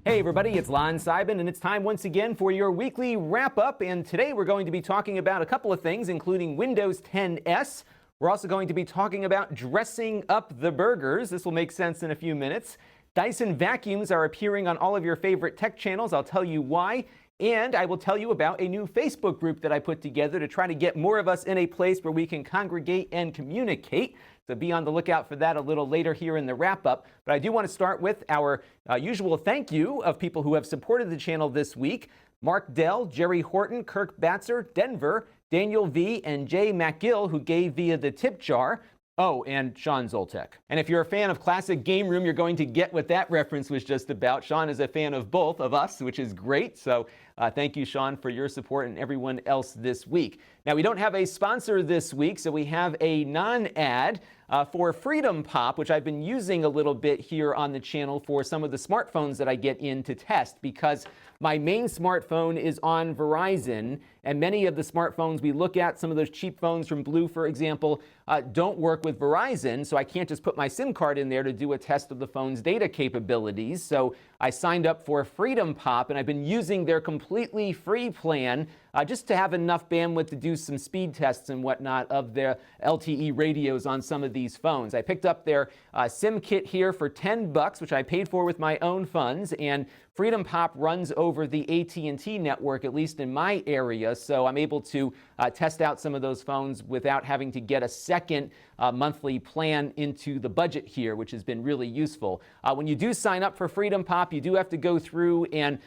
Hey everybody, it's Lon.TV, and it's time once again for your weekly wrap-up. And today we're going to be talking about a couple of things, including Windows 10s. We're also going to be talking about dressing up the burgers. This will make sense in a few minutes. Dyson vacuums are appearing on all of your favorite tech channels. I'll tell you why. And I will tell you about a new Facebook group that I put together to try to get more of us in a place where we can congregate and communicate. So be on the lookout for that a little later here in the wrap-up. But I do want to start with our usual thank you of people who have supported the channel this week. Mark Dell, Jerry Horton, Kirk Batzer, Denver, Daniel V, and Jay McGill, who gave via the tip jar. Oh, and Sean Zoltek. And if you're a fan of Classic Game Room, you're going to get what that reference was just about. Sean is a fan of both of us, which is great. So thank you, Sean, for your support and everyone else this week. Now, we don't have a sponsor this week, so we have a non-ad for Freedom Pop, which I've been using a little bit here on the channel for some of the smartphones that I get in to test, because my main smartphone is on Verizon, and many of the smartphones we look at, some of those cheap phones from Blue, for example, don't work with Verizon, so I can't just put my SIM card in there to do a test of the phone's data capabilities. So I signed up for Freedom Pop, and I've been using their completely free plan just to have enough bandwidth to do some speed tests and whatnot of their LTE radios on some of these phones. I picked up their SIM kit here for $10, which I paid for with my own funds, and Freedom Pop runs over the AT&T network, at least in my area, so I'm able to test out some of those phones without having to get a second monthly plan into the budget here, which has been really useful. When you do sign up for Freedom Pop, you do have to go through and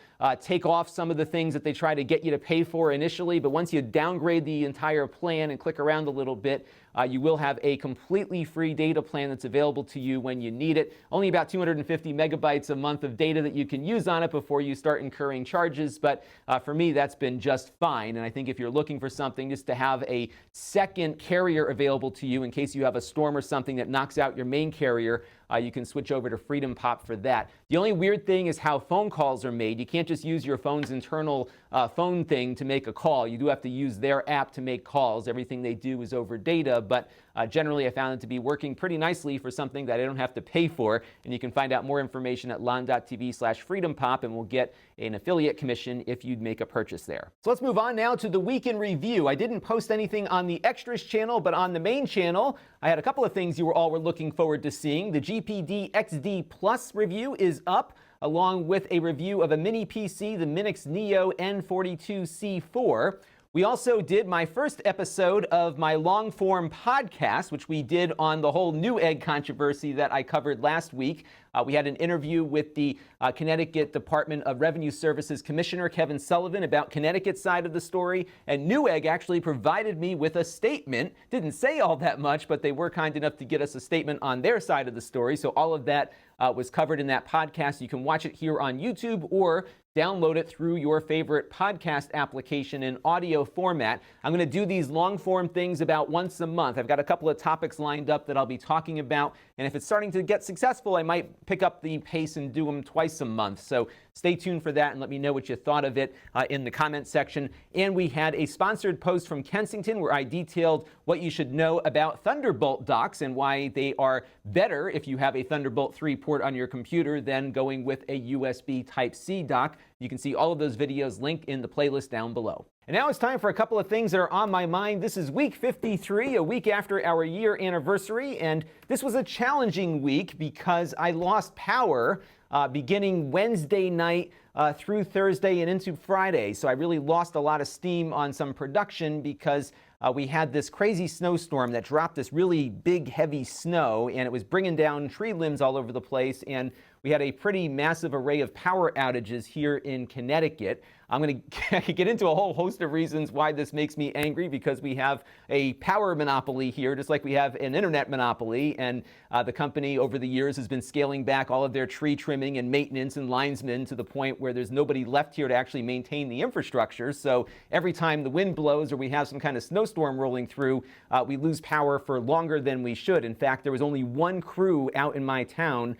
take off some of the things that they try to get you to pay for initially, but once you downgrade the entire plan and click around a little bit, you will have a completely free data plan that's available to you when you need it. Only about 250 megabytes a month of data that you can use on it before you start incurring charges, but for me that's been just fine. And I think if you're looking for something just to have a second carrier available to you in case you have a storm or something that knocks out your main carrier, you can switch over to Freedom Pop for that. The only weird thing is how phone calls are made. You can't just use your phone's internal phone thing to make a call. You do have to use their app to make calls. Everything they do is over data, but generally I found it to be working pretty nicely for something that I don't have to pay for. And you can find out more information at Lon.TV/FreedomPop, and we'll get an affiliate commission if you'd make a purchase there. So let's move on now to the week in review. I didn't post anything on the extras channel, but on the main channel, I had a couple of things you all were looking forward to seeing. The GPD XD Plus review is up, along with a review of a mini PC, the Minix Neo N42C4. We also did my first episode of my long-form podcast, which we did on the whole Newegg controversy that I covered last week. We had an interview with the Connecticut Department of Revenue Services Commissioner Kevin Sullivan about Connecticut's side of the story, and Newegg actually provided me with a statement. Didn't say all that much, but they were kind enough to get us a statement on their side of the story. So all of that was covered in that podcast. You can watch it here on YouTube or download it through your favorite podcast application in audio format. I'm going to do these long-form things about once a month. I've got a couple of topics lined up that I'll be talking about, and if it's starting to get successful, I might pick up the pace and do them twice a month. So stay tuned for that and let me know what you thought of it in the comment section. And we had a sponsored post from Kensington where I detailed what you should know about Thunderbolt docks and why they are better if you have a Thunderbolt 3 port on your computer than going with a USB Type-C dock. You can see all of those videos linked in the playlist down below. And now it's time for a couple of things that are on my mind. This is week 53, a week after our year anniversary, and this was a challenging week because I lost power beginning Wednesday night through Thursday and into Friday. So I really lost a lot of steam on some production because we had this crazy snowstorm that dropped this really big, heavy snow, and it was bringing down tree limbs all over the place, and we had a pretty massive array of power outages here in Connecticut. I'm going to get into a whole host of reasons why this makes me angry, because we have a power monopoly here, just like we have an internet monopoly, and the company over the years has been scaling back all of their tree trimming and maintenance and linesmen to the point where there's nobody left here to actually maintain the infrastructure. So every time the wind blows or we have some kind of snowstorm rolling through, we lose power for longer than we should. In fact, there was only one crew out in my town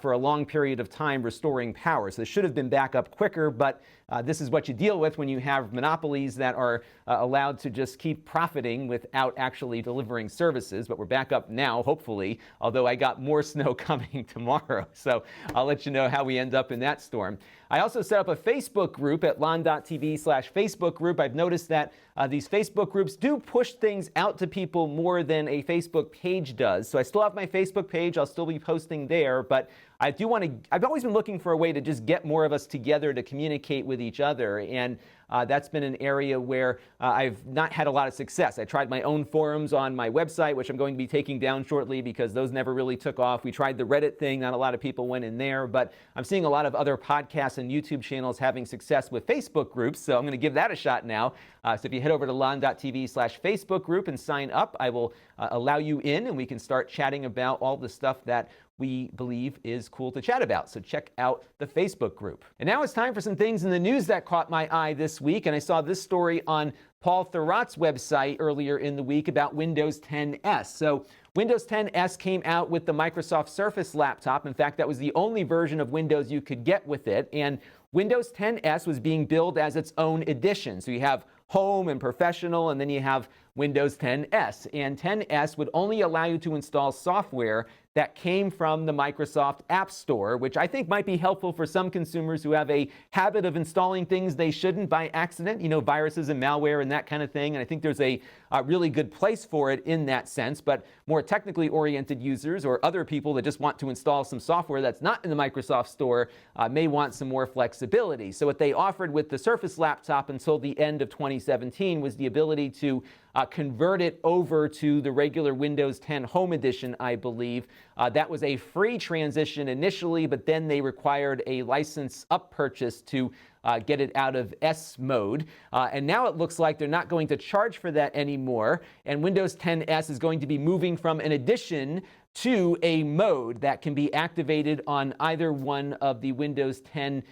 for a long period of time restoring power. So this should have been back up quicker, but this is what you deal with when you have monopolies that are allowed to just keep profiting without actually delivering services. But we're back up now, hopefully, although I got more snow coming tomorrow. So I'll let you know how we end up in that storm. I also set up a Facebook group at Lon.TV/Facebook group. I've noticed that these Facebook groups do push things out to people more than a Facebook page does. So I still have my Facebook page. I'll still be posting there, but I do want to, I've always been looking for a way to just get more of us together to communicate with each other. And that's been an area where I've not had a lot of success. I tried my own forums on my website, which I'm going to be taking down shortly because those never really took off. We tried the Reddit thing. Not a lot of people went in there, but I'm seeing a lot of other podcasts and YouTube channels having success with Facebook groups. So I'm going to give that a shot now. So if you head over to Lon.TV/Facebook group and sign up, I will allow you in and we can start chatting about all the stuff that we believe is cool to chat about. So check out the Facebook group. And now it's time for some things in the news that caught my eye this week. And I saw this story on Paul Thurrott's website earlier in the week about Windows 10s. So Windows 10s came out with the Microsoft Surface laptop. In fact, that was the only version of Windows you could get with it. And Windows 10s was being billed as its own edition. So you have Home and Professional, and then you have Windows 10s. And 10s would only allow you to install software that came from the Microsoft App Store, which I think might be helpful for some consumers who have a habit of installing things they shouldn't by accident, you know, viruses and malware and that kind of thing. And I think there's a really good place for it in that sense. But more technically oriented users or other people that just want to install some software that's not in the Microsoft Store may want some more flexibility. So what they offered with the Surface laptop until the end of 2017 was the ability to convert it over to the regular Windows 10 Home Edition, I believe. That was a free transition initially, but then they required a license up purchase to get it out of S mode. And now it looks like they're not going to charge for that anymore. And Windows 10s is going to be moving from an edition to a mode that can be activated on either one of the Windows 10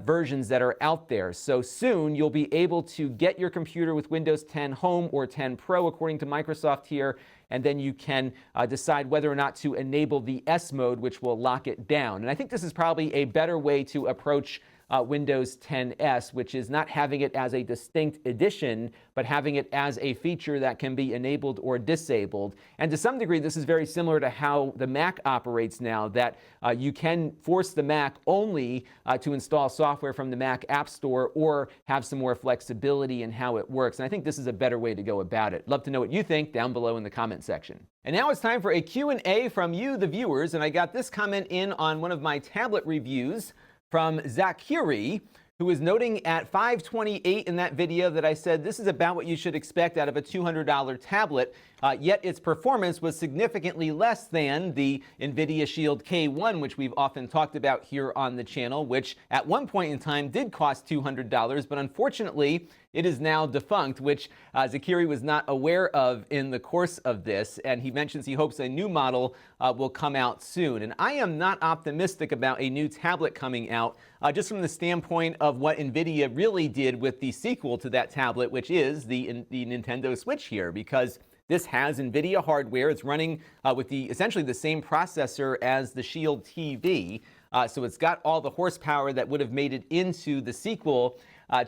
versions that are out there. So soon you'll be able to get your computer with Windows 10 Home or 10 Pro, according to Microsoft here, and then you can decide whether or not to enable the S mode, which will lock it down. And I think this is probably a better way to approach Windows 10s, which is not having it as a distinct edition, but having it as a feature that can be enabled or disabled. And to some degree, this is very similar to how the Mac operates now, that you can force the Mac only to install software from the Mac App Store or have some more flexibility in how it works. And I think this is a better way to go about it. Love to know what you think down below in the comment section. And now it's time for a Q&A from you, the viewers. And I got this comment in on one of my tablet reviews from Zachary, who is noting at 5:28 in that video that I said this is about what you should expect out of a $200 tablet, yet its performance was significantly less than the Nvidia Shield K1, which we've often talked about here on the channel, which at one point in time did cost $200, but unfortunately it is now defunct, which Zachary was not aware of in the course of this, and he mentions he hopes a new model will come out soon. And I am not optimistic about a new tablet coming out, just from the standpoint of what Nvidia really did with the sequel to that tablet, which is the Nintendo Switch here, because this has Nvidia hardware. It's running with essentially the same processor as the Shield TV. So it's got all the horsepower that would have made it into the sequel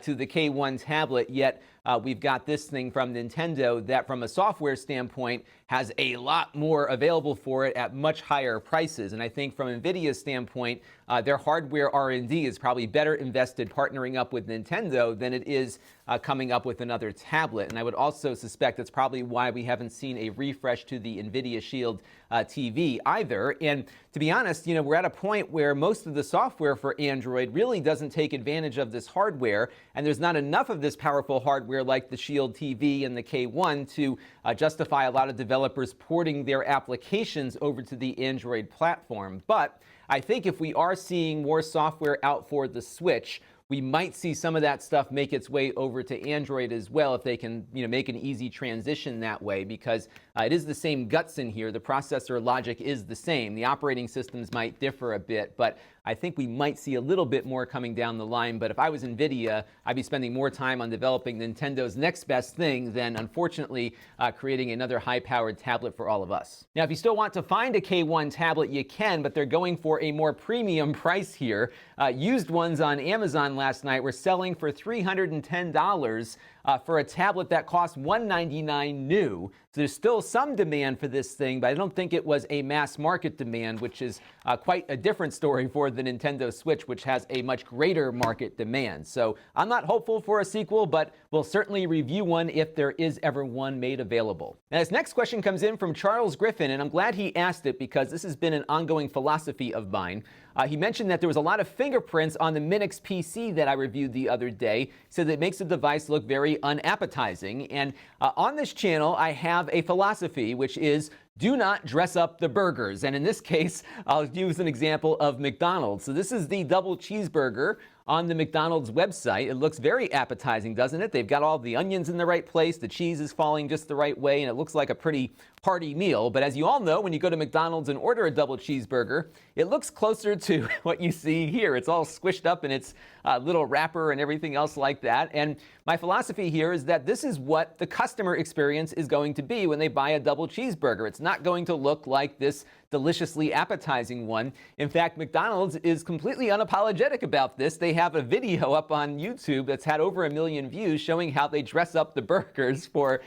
to the K1 tablet, yet we've got this thing from Nintendo that from a software standpoint has a lot more available for it at much higher prices. And I think from Nvidia's standpoint, their hardware R&D is probably better invested partnering up with Nintendo than it is coming up with another tablet. And I would also suspect that's probably why we haven't seen a refresh to the Nvidia Shield TV either. And to be honest, we're at a point where most of the software for Android really doesn't take advantage of this hardware, and there's not enough of this powerful hardware like the Shield TV and the K1 to justify a lot of developers porting their applications over to the Android platform. But I think if we are seeing more software out for the Switch, we might see some of that stuff make its way over to Android as well if they can, make an easy transition that way, because it is the same guts in here. The processor logic is the same. The operating systems might differ a bit, but I think we might see a little bit more coming down the line. But if I was Nvidia, I'd be spending more time on developing Nintendo's next best thing than, unfortunately, creating another high-powered tablet for all of us. Now, if you still want to find a K1 tablet, you can, but they're going for a more premium price here. Used ones on Amazon last night were selling for $310 for a tablet that cost $199 new. So there's still some demand for this thing, but I don't think it was a mass market demand, which is quite a different story for the Nintendo Switch, which has a much greater market demand. So I'm not hopeful for a sequel, but we'll certainly review one if there is ever one made available. Now, this next question comes in from Charles Griffin, and I'm glad he asked it because this has been an ongoing philosophy of mine. He mentioned that there was a lot of fingerprints on the Minix PC that I reviewed the other day, so that it makes the device look very unappetizing. And on this channel, I have a philosophy, which is do not dress up the burgers. And in this case, I'll use an example of McDonald's. So this is the double cheeseburger on the McDonald's website. It looks very appetizing, doesn't it? They've got all the onions in the right place, the cheese is falling just the right way, and it looks like a pretty hearty meal. But as you all know, when you go to McDonald's and order a double cheeseburger, it looks closer to what you see here. It's all squished up in its little wrapper and everything else like that. And my philosophy here is that this is what the customer experience is going to be when they buy a double cheeseburger. It's not going to look like this deliciously appetizing one. In fact, McDonald's is completely unapologetic about this. They have a video up on YouTube that's had over 1 million views showing how they dress up the burgers for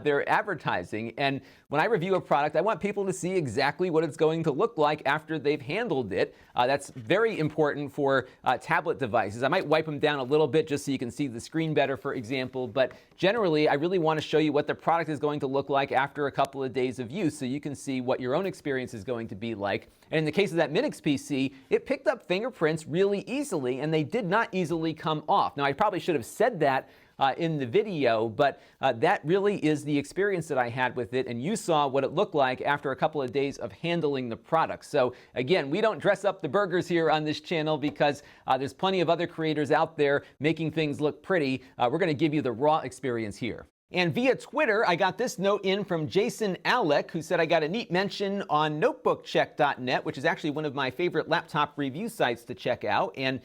their advertising. And when I review a product, I want people to see exactly what it's going to look like after they've handled it. That's very important for tablet devices. I might wipe them down a little bit just so you can see the screen better, for example, but generally I really want to show you what the product is going to look like after a couple of days of use so you can see what your own experience is going to be like. And in the case of that Minix PC, it picked up fingerprints really easily, and they did not easily come off. Now, I probably should have said that in the video, but that really is the experience that I had with it, and you saw what it looked like after a couple of days of handling the product. So again, we don't dress up the burgers here on this channel because there's plenty of other creators out there making things look pretty. We're going to give you the raw experience here. And via Twitter, I got this note in from Jason Alec, who said I got a neat mention on notebookcheck.net, which is actually one of my favorite laptop review sites to check out. And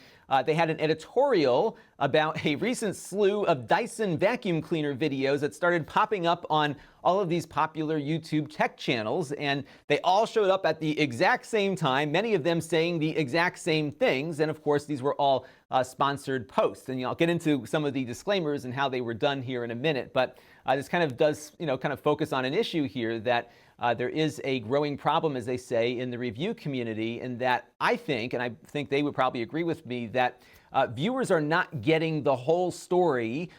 they had an editorial about a recent slew of Dyson vacuum cleaner videos that started popping up on all of these popular YouTube tech channels, and they all showed up at the exact same time, many of them saying the exact same things, and of course these were all sponsored posts. And I'll get into some of the disclaimers and how they were done here in a minute, but this kind of does kind of focus on an issue here that there is a growing problem, as they say, in the review community, and that I think, and I think they would probably agree with me, that viewers are not getting the whole story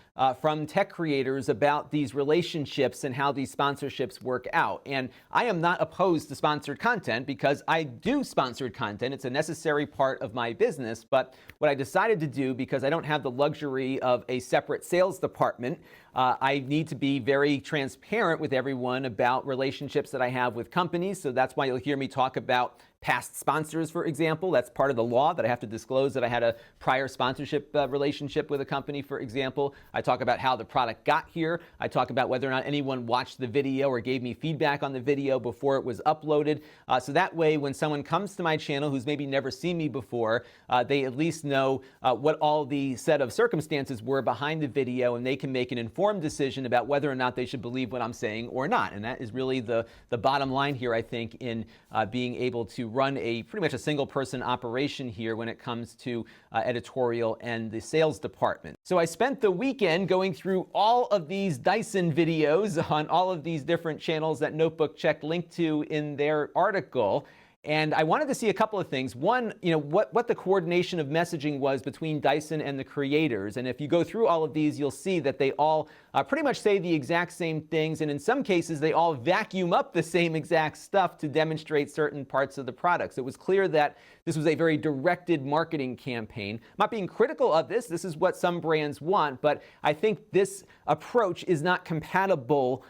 from tech creators about these relationships and how these sponsorships work out. And I am not opposed to sponsored content because I do sponsored content. It's a necessary part of my business. But what I decided to do, because I don't have the luxury of a separate sales department, I need to be very transparent with everyone about relationships that I have with companies. So that's why you'll hear me talk about past sponsors, for example. That's part of the law that I have to disclose that I had a prior sponsorship relationship with a company, for example. I talk about how the product got here. I talk about whether or not anyone watched the video or gave me feedback on the video before it was uploaded. So that way, when someone comes to my channel who's maybe never seen me before, they at least know what all the set of circumstances were behind the video, and they can make an informed decision about whether or not they should believe what I'm saying or not. And that is really the bottom line here, I think, in being able to run a pretty much a single person operation here when it comes to editorial and the sales department. So I spent the weekend going through all of these Dyson videos on all of these different channels that Notebook Check linked to in their article. And I wanted to see a couple of things. One, what the coordination of messaging was between Dyson and the creators. And if you go through all of these, you'll see that they all pretty much say the exact same things. And in some cases, they all vacuum up the same exact stuff to demonstrate certain parts of the product. So it was clear that this was a very directed marketing campaign. I'm not being critical of this. This is what some brands want. But I think this approach is not compatible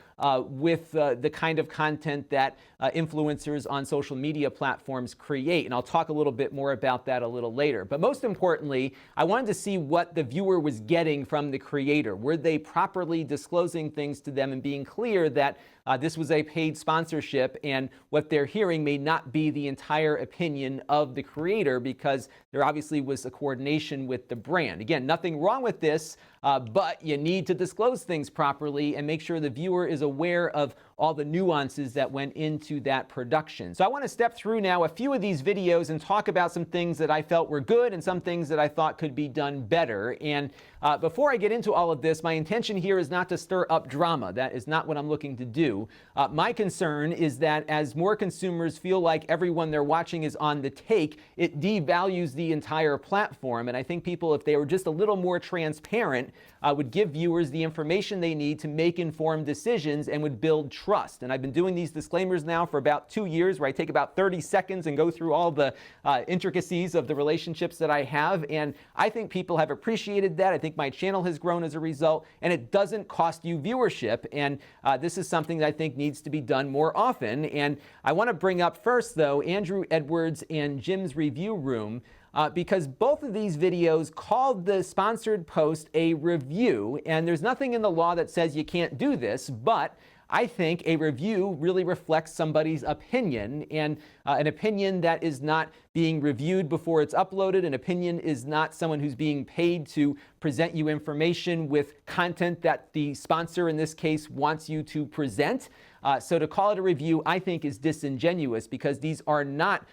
with the kind of content that influencers on social media platforms create. And I'll talk a little bit more about that a little later. But most importantly, I wanted to see what the viewer was getting from the creator. Were they properly disclosing things to them and being clear that this was a paid sponsorship, and what they're hearing may not be the entire opinion of the creator, because there obviously was a coordination with the brand. Again, nothing wrong with this, but you need to disclose things properly and make sure the viewer is aware of all the nuances that went into that production. So I want to step through now a few of these videos and talk about some things that I felt were good and some things that I thought could be done better. And before I get into all of this, my intention here is not to stir up drama. That is not what I'm looking to do. My concern is that as more consumers feel like everyone they're watching is on the take, it devalues the entire platform. And I think people, if they were just a little more transparent, would give viewers the information they need to make informed decisions and would build trust. And I've been doing these disclaimers now for about 2 years, where I take about 30 seconds and go through all the intricacies of the relationships that I have. And I think people have appreciated that. I think my channel has grown as a result, and it doesn't cost you viewership. And this is something that I think needs to be done more often. And I want to bring up first, though, Andrew Edwards and Jim's Review Room, because both of these videos called the sponsored post a review, and there's nothing in the law that says you can't do this, but I think a review really reflects somebody's opinion, and an opinion that is not being reviewed before it's uploaded. An opinion is not someone who's being paid to present you information with content that the sponsor in this case wants you to present. So to call it a review, I think, is disingenuous, because these are not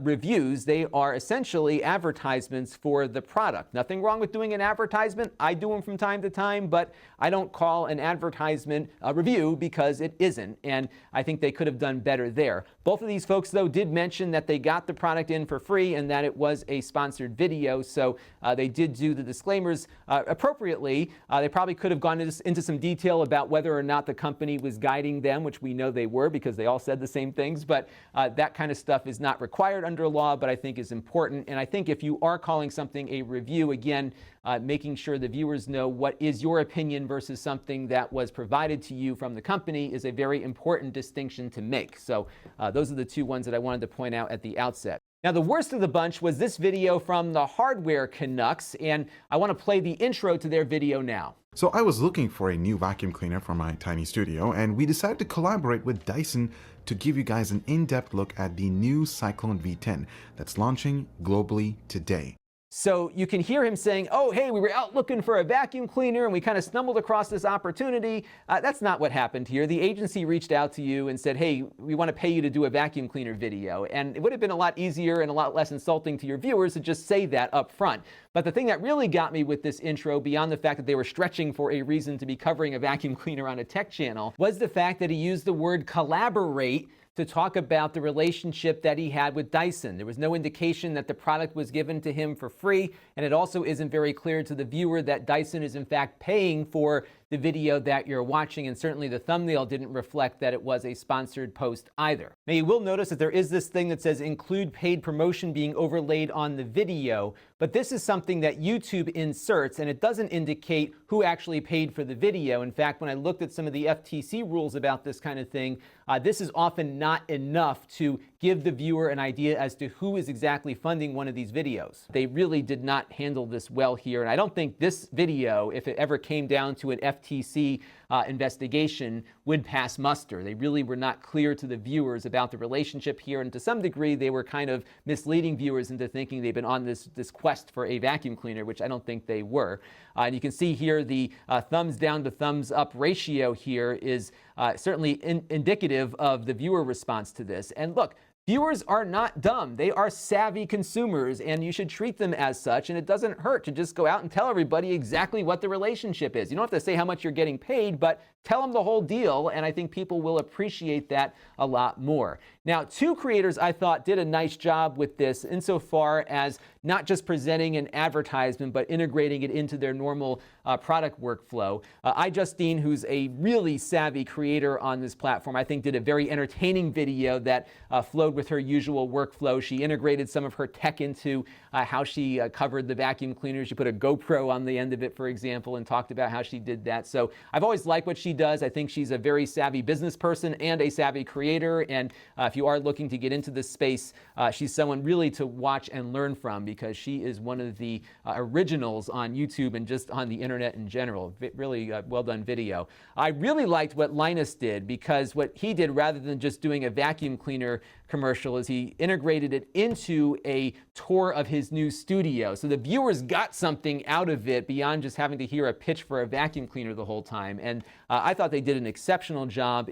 reviews. They are essentially advertisements for the product. Nothing wrong with doing an advertisement. I do them from time to time, but I don't call an advertisement a review because it isn't. And I think they could have done better there. Both of these folks, though, did mention that they got the product in for free and that it was a sponsored video. So they did do the disclaimers appropriately. They probably could have gone into some detail about whether or not the company was guiding them, which we know they were because they all said the same things. But that kind of stuff is not required under law, but I think is important. And I think if you are calling something a review, again, making sure the viewers know what is your opinion versus something that was provided to you from the company is a very important distinction to make. So those are the two ones that I wanted to point out at the outset. Now, the worst of the bunch was this video from the Hardware Canucks, and I want to play the intro to their video now. So I was looking for a new vacuum cleaner for my tiny studio, and we decided to collaborate with Dyson to give you guys an in-depth look at the new Cyclone V10 that's launching globally today. So you can hear him saying, oh, hey, we were out looking for a vacuum cleaner and we kind of stumbled across this opportunity. That's not what happened here. The agency reached out to you and said, hey, we want to pay you to do a vacuum cleaner video. And it would have been a lot easier and a lot less insulting to your viewers to just say that up front. But the thing that really got me with this intro, beyond the fact that they were stretching for a reason to be covering a vacuum cleaner on a tech channel, was the fact that he used the word collaborate to talk about the relationship that he had with Dyson. There was no indication that the product was given to him for free, and it also isn't very clear to the viewer that Dyson is in fact paying for the video that you're watching, and certainly the thumbnail didn't reflect that it was a sponsored post either. Now, you will notice that there is this thing that says include paid promotion being overlaid on the video, but this is something that YouTube inserts, and it doesn't indicate who actually paid for the video. In fact, when I looked at some of the FTC rules about this kind of thing, this is often not enough to give the viewer an idea as to who is exactly funding one of these videos. They really did not handle this well here, and I don't think this video, if it ever came down to an FTC investigation, would pass muster. They really were not clear to the viewers about the relationship here, and to some degree they were kind of misleading viewers into thinking they've been on this quest for a vacuum cleaner, which I don't think they were. And you can see here the thumbs down to thumbs up ratio here is certainly indicative of the viewer response to this. And look, viewers are not dumb. They are savvy consumers, and you should treat them as such, and it doesn't hurt to just go out and tell everybody exactly what the relationship is. You don't have to say how much you're getting paid, but tell them the whole deal, and I think people will appreciate that a lot more. Now, two creators I thought did a nice job with this insofar as not just presenting an advertisement, but integrating it into their normal product workflow. iJustine, who's a really savvy creator on this platform, I think did a very entertaining video that flowed with her usual workflow. She integrated some of her tech into how she covered the vacuum cleaner. She put a GoPro on the end of it, for example, and talked about how she did that. So I've always liked what she does. I think she's a very savvy business person and a savvy creator. And if you are looking to get into this space, she's someone really to watch and learn from, because she is one of the originals on YouTube and just on the internet in general. Really well done video. I really liked what Linus did, because what he did, rather than just doing a vacuum cleaner commercial is he integrated it into a tour of his new studio. So the viewers got something out of it beyond just having to hear a pitch for a vacuum cleaner the whole time. And I thought they did an exceptional job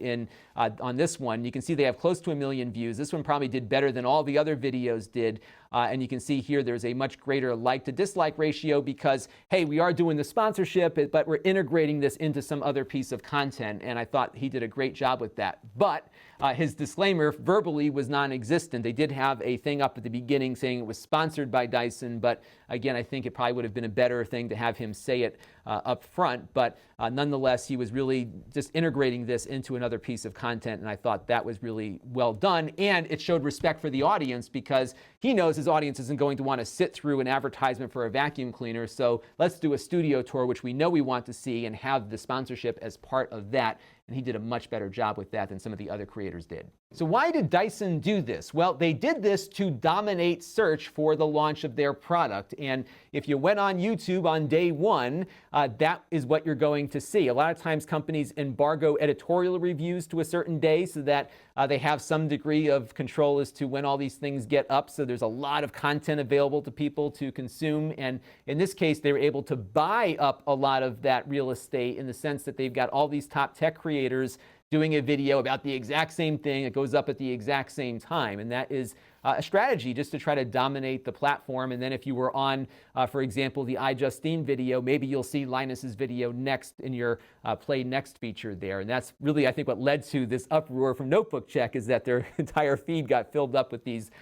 on this one. You can see they have close to 1 million views. This one probably did better than all the other videos did. And you can see here there's a much greater like to dislike ratio because, hey, we are doing the sponsorship, but we're integrating this into some other piece of content. And I thought he did a great job with that. But his disclaimer verbally was non-existent. They did have a thing up at the beginning saying it was sponsored by Dyson. But again, I think it probably would have been a better thing to have him say it up front. But nonetheless, he was really just integrating this into another piece of content. And I thought that was really well done. And it showed respect for the audience because he knows his audience isn't going to want to sit through an advertisement for a vacuum cleaner. So let's do a studio tour, which we know we want to see, and have the sponsorship as part of that. And he did a much better job with that than some of the other creators did. So why did Dyson do this? Well, they did this to dominate search for the launch of their product. And if you went on YouTube on day one, that is what you're going to see. A lot of times companies embargo editorial reviews to a certain day so that they have some degree of control as to when all these things get up. So there's a lot of content available to people to consume. And in this case, they were able to buy up a lot of that real estate in the sense that they've got all these top tech creators doing a video about the exact same thing. It goes up at the exact same time. And that is a strategy just to try to dominate the platform. And then if you were on, for example, the iJustine video, maybe you'll see Linus's video next in your Play Next feature there. And that's really, I think, what led to this uproar from Notebook Check, is that their entire feed got filled up with these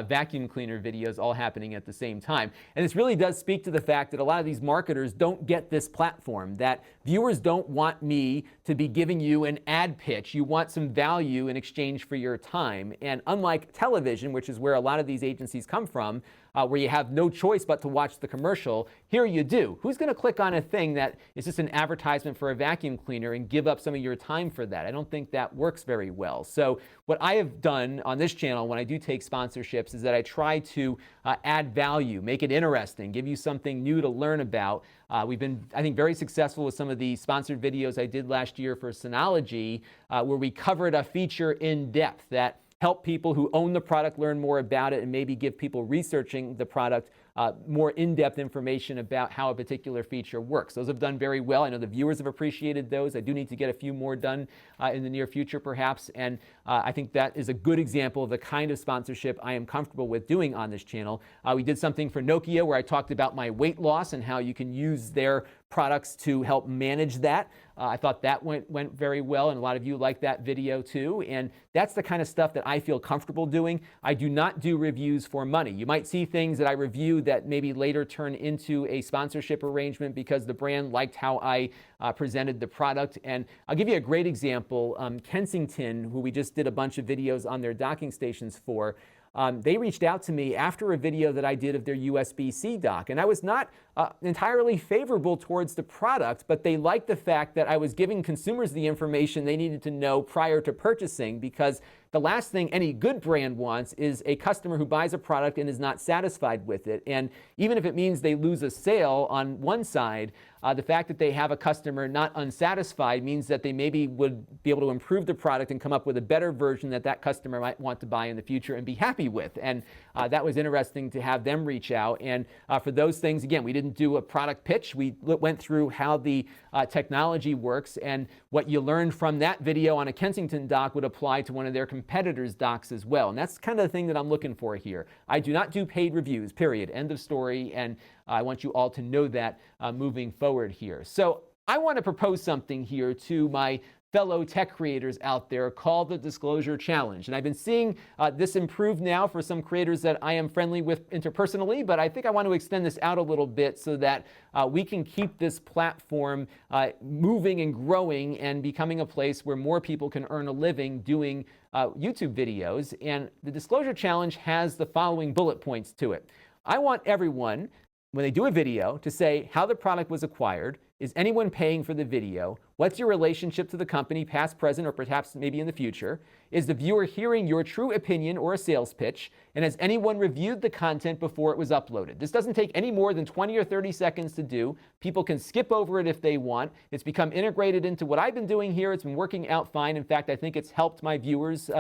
vacuum cleaner videos all happening at the same time. And this really does speak to the fact that a lot of these marketers don't get this platform, that viewers don't want me to be giving you an ad pitch. You want some value in exchange for your time. And unlike television, which is where a lot of these agencies come from, where you have no choice but to watch the commercial, here you do. Who's going to click on a thing that is just an advertisement for a vacuum cleaner and give up some of your time for that? I don't think that works very well. So what I have done on this channel when I do take sponsorships is that I try to add value, make it interesting, give you something new to learn about. We've been, I think, very successful with some of the sponsored videos I did last year for Synology, where we covered a feature in depth that help people who own the product learn more about it, and maybe give people researching the product more in-depth information about how a particular feature works. Those have done very well. I know the viewers have appreciated those. I do need to get a few more done in the near future, perhaps. And I think that is a good example of the kind of sponsorship I am comfortable with doing on this channel. We did something for Nokia where I talked about my weight loss and how you can use their products to help manage that. I thought that went very well, and a lot of you liked that video too. And that's the kind of stuff that I feel comfortable doing. I do not do reviews for money. You might see things that I review that maybe later turn into a sponsorship arrangement because the brand liked how I presented the product. And I'll give you a great example. Kensington, who we just did a bunch of videos on their docking stations for, they reached out to me after a video that I did of their USB-C dock. And I was not entirely favorable towards the product, but they liked the fact that I was giving consumers the information they needed to know prior to purchasing, because the last thing any good brand wants is a customer who buys a product and is not satisfied with it. And even if it means they lose a sale on one side, the fact that they have a customer not unsatisfied means that they maybe would be able to improve the product and come up with a better version that that customer might want to buy in the future and be happy with. And that was interesting to have them reach out. And for those things, again, we didn't do a product pitch. We went through how the technology works, and what you learned from that video on a Kensington dock would apply to one of their competitors' docks as well. And that's kind of the thing that I'm looking for here. I do not do paid reviews, period. End of story. And I want you all to know that moving forward here. So I want to propose something here to my fellow tech creators out there called the Disclosure Challenge. And I've been seeing this improve now for some creators that I am friendly with interpersonally, but I think I want to extend this out a little bit so that we can keep this platform moving and growing and becoming a place where more people can earn a living doing YouTube videos. And the Disclosure Challenge has the following bullet points to it. I want everyone, when they do a video, to say how the product was acquired, is anyone paying for the video, What's your relationship to the company, past, present, or perhaps maybe in the future? Is the viewer hearing your true opinion or a sales pitch? And has anyone reviewed the content before it was uploaded? This doesn't take any more than 20 or 30 seconds to do. People can skip over it if they want. It's become integrated into what I've been doing here. It's been working out fine. In fact, I think it's helped my viewers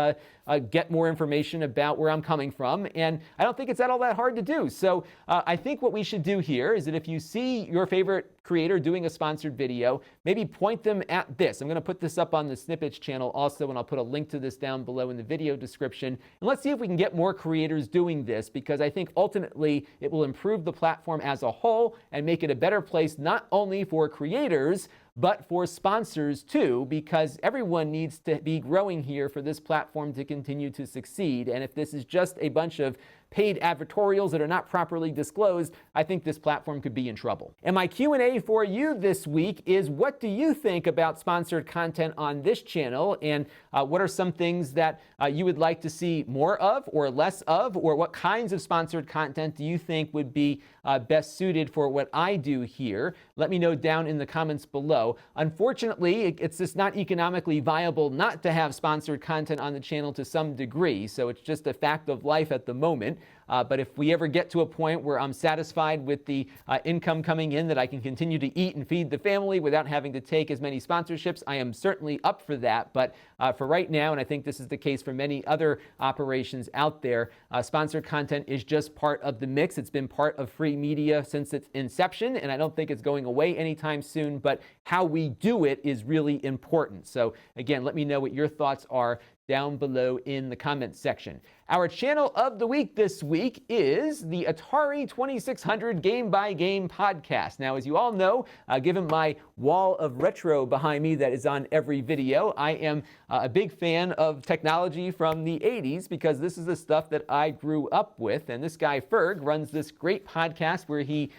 get more information about where I'm coming from. And I don't think it's all that hard to do. So I think what we should do here is that if you see your favorite creator doing a sponsored video, maybe point them at this. I'm going to put this up on the Snippets channel also, and I'll put a link to this down below in the video description. And let's see if we can get more creators doing this, because I think ultimately it will improve the platform as a whole and make it a better place not only for creators, but for sponsors too, because everyone needs to be growing here for this platform to continue to succeed. And if this is just a bunch of paid advertorials that are not properly disclosed, I think this platform could be in trouble. And my Q&A for you this week is, what do you think about sponsored content on this channel? And what are some things that you would like to see more of or less of? Or what kinds of sponsored content do you think would be best suited for what I do here? Let me know down in the comments below. Unfortunately, it's just not economically viable not to have sponsored content on the channel to some degree. So it's just a fact of life at the moment. But if we ever get to a point where I'm satisfied with the income coming in that I can continue to eat and feed the family without having to take as many sponsorships, I am certainly up for that. But for right now, and I think this is the case for many other operations out there, sponsored content is just part of the mix. It's been part of free media since its inception, and I don't think it's going away anytime soon, but how we do it is really important. So again, let me know what your thoughts are down below in the comments section. Our channel of the week this week is the Atari 2600 Game by Game podcast. Now, as you all know, given my wall of retro behind me that is on every video, I am a big fan of technology from the 80s, because this is the stuff that I grew up with. And this guy, Ferg, runs this great podcast where he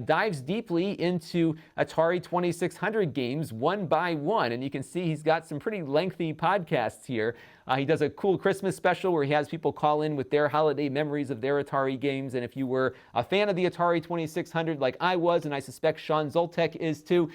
dives deeply into Atari 2600 games one by one. And you can see he's got some pretty lengthy podcasts here. He does a cool Christmas special where he has people call in with their holiday memories of their Atari games. And if you were a fan of the Atari 2600 like I was, and I suspect Sean Zoltek is too,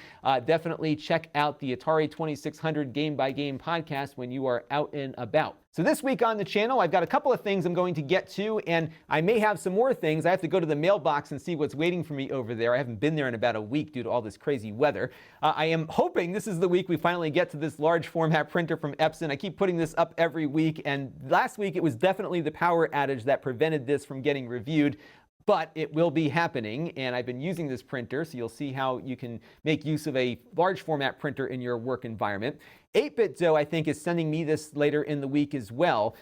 definitely check out the Atari 2600 Game by Game podcast when you are out and about. So this week on the channel, I've got a couple of things I'm going to get to, and I may have some more things. I have to go to the mailbox and see what's waiting for me over there. I haven't been there in about a week due to all this crazy weather. I am hoping this is the week we finally get to this large format printer from Epson. I keep putting this up every week, and last week it was definitely the power outage that prevented this from getting reviewed. But it will be happening, and I've been using this printer, so you'll see how you can make use of a large format printer in your work environment. 8-Bit Doe, I think, is sending me this later in the week as well.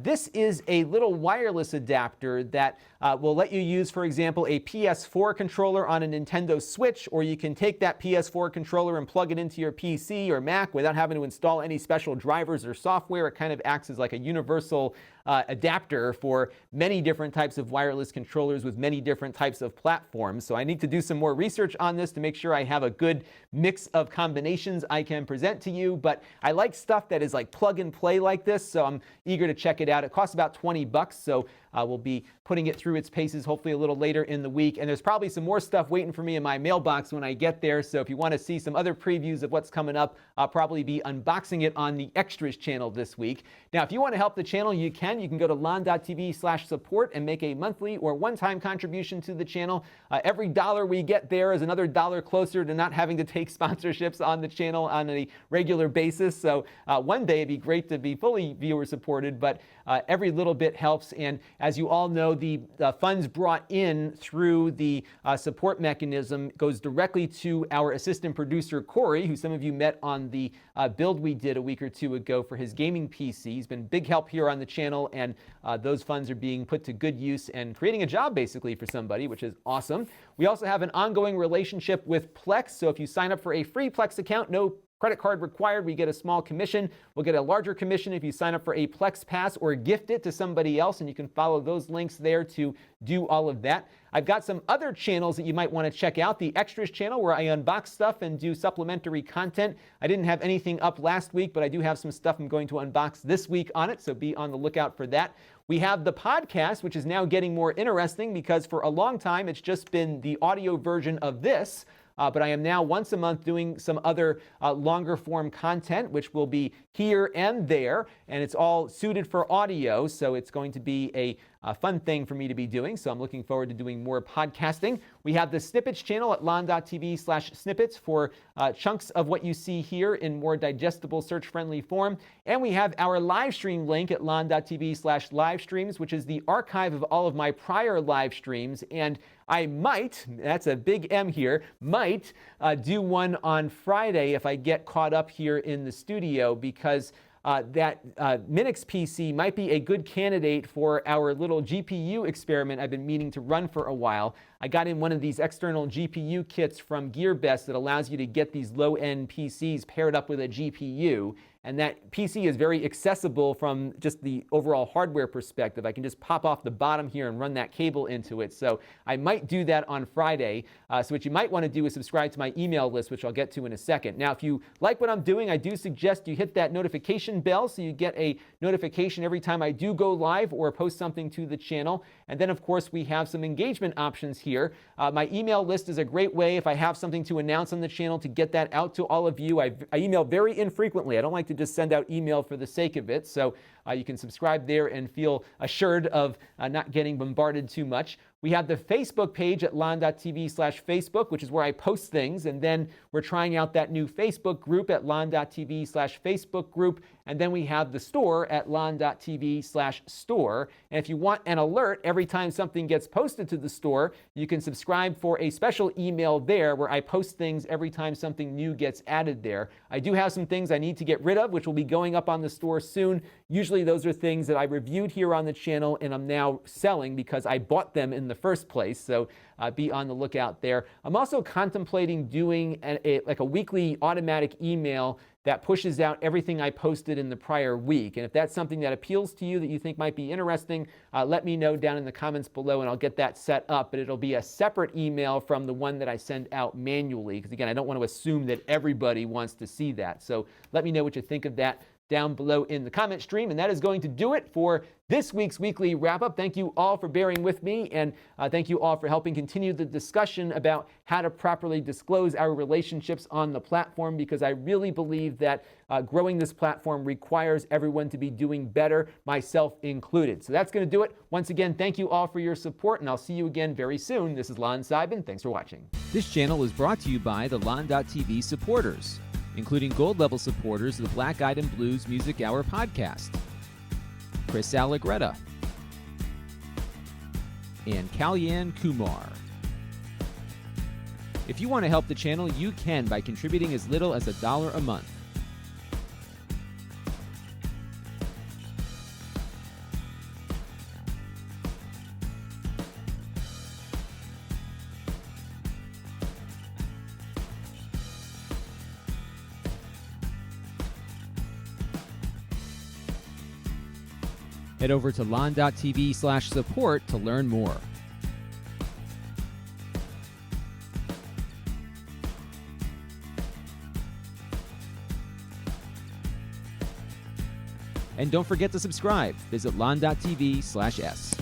This is a little wireless adapter that will let you use, for example, a PS4 controller on a Nintendo Switch, or you can take that PS4 controller and plug it into your PC or Mac without having to install any special drivers or software. It kind of acts as like a universal adapter for many different types of wireless controllers with many different types of platforms. So I need to do some more research on this to make sure I have a good mix of combinations I can present to you. But I like stuff that is like plug and play like this, so I'm eager to check it out. It costs about 20 bucks, so we'll be putting it through its paces hopefully a little later in the week. And there's probably some more stuff waiting for me in my mailbox when I get there. So if you want to see some other previews of what's coming up, I'll probably be unboxing it on the Extras channel this week. Now, if you want to help the channel, you can. You can go to Lon.TV/support and make a monthly or one-time contribution to the channel. Every dollar we get there is another dollar closer to not having to take sponsorships on the channel on a regular basis. So one day it'd be great to be fully viewer supported, but every little bit helps. And as you all know, the funds brought in through the support mechanism goes directly to our assistant producer, Corey, who some of you met on the build we did a week or two ago for his gaming PC. He's been big help here on the channel, and those funds are being put to good use and creating a job basically for somebody, which is awesome. We also have an ongoing relationship with Plex. So if you sign up for a free Plex account, no credit card required, we get a small commission. We'll get a larger commission if you sign up for a Plex Pass or gift it to somebody else, and you can follow those links there to do all of that. I've got some other channels that you might want to check out. The Extras channel, where I unbox stuff and do supplementary content. I didn't have anything up last week, but I do have some stuff I'm going to unbox this week on it, so be on the lookout for that. We have the podcast, which is now getting more interesting because for a long time it's just been the audio version of this. but I am now once a month doing some other longer form content, which will be here and there, and it's all suited for audio, so it's going to be a fun thing for me to be doing, so I'm looking forward to doing more podcasting. We have the Snippets channel at Lon.TV/snippets for chunks of what you see here in more digestible, search-friendly form. And we have our live stream link at Lon.TV/livestreams, which is the archive of all of my prior live streams. And I might, that's a big M here, might do one on Friday if I get caught up here in the studio, because that Minix PC might be a good candidate for our little GPU experiment I've been meaning to run for a while. I got in one of these external GPU kits from GearBest that allows you to get these low-end PCs paired up with a GPU. And that PC is very accessible from just the overall hardware perspective. I can just pop off the bottom here and run that cable into it. So I might do that on Friday. So what you might want to do is subscribe to my email list, which I'll get to in a second. Now, if you like what I'm doing, I do suggest you hit that notification bell so you get a notification every time I do go live or post something to the channel. And then, of course, we have some engagement options here. My email list is a great way, if I have something to announce on the channel, to get that out to all of you. I email very infrequently. I don't like to just send out email for the sake of it. So you can subscribe there and feel assured of not getting bombarded too much. We have the Facebook page at Lon.TV/Facebook, which is where I post things. And then we're trying out that new Facebook group at Lon.TV/Facebook group. And then we have the store at Lon.TV/store. And if you want an alert every time something gets posted to the store, you can subscribe for a special email there where I post things every time something new gets added there. I do have some things I need to get rid of, which will be going up on the store soon. Usually those are things that I reviewed here on the channel and I'm now selling because I bought them in the first place. So be on the lookout there. I'm also contemplating doing like a weekly automatic email that pushes out everything I posted in the prior week. And if that's something that appeals to you that you think might be interesting, let me know down in the comments below and I'll get that set up. But it'll be a separate email from the one that I send out manually. Because again, I don't want to assume that everybody wants to see that. So let me know what you think of that down below in the comment stream. And that is going to do it for this week's weekly wrap-up. Thank you all for bearing with me, and thank you all for helping continue the discussion about how to properly disclose our relationships on the platform, because I really believe that growing this platform requires everyone to be doing better, myself included. So that's going to do it. Once again, thank you all for your support, and I'll see you again very soon. This is Lon.TV. Thanks for watching. This channel is brought to you by the Lon.TV supporters, including gold level supporters of the Black Eyed and Blues Music Hour podcast, Chris Allegretta, and Kalyan Kumar. If you want to help the channel, you can by contributing as little as $1 a month. Head over to Lon.TV/support to learn more. And don't forget to subscribe. Visit Lon.TV/s.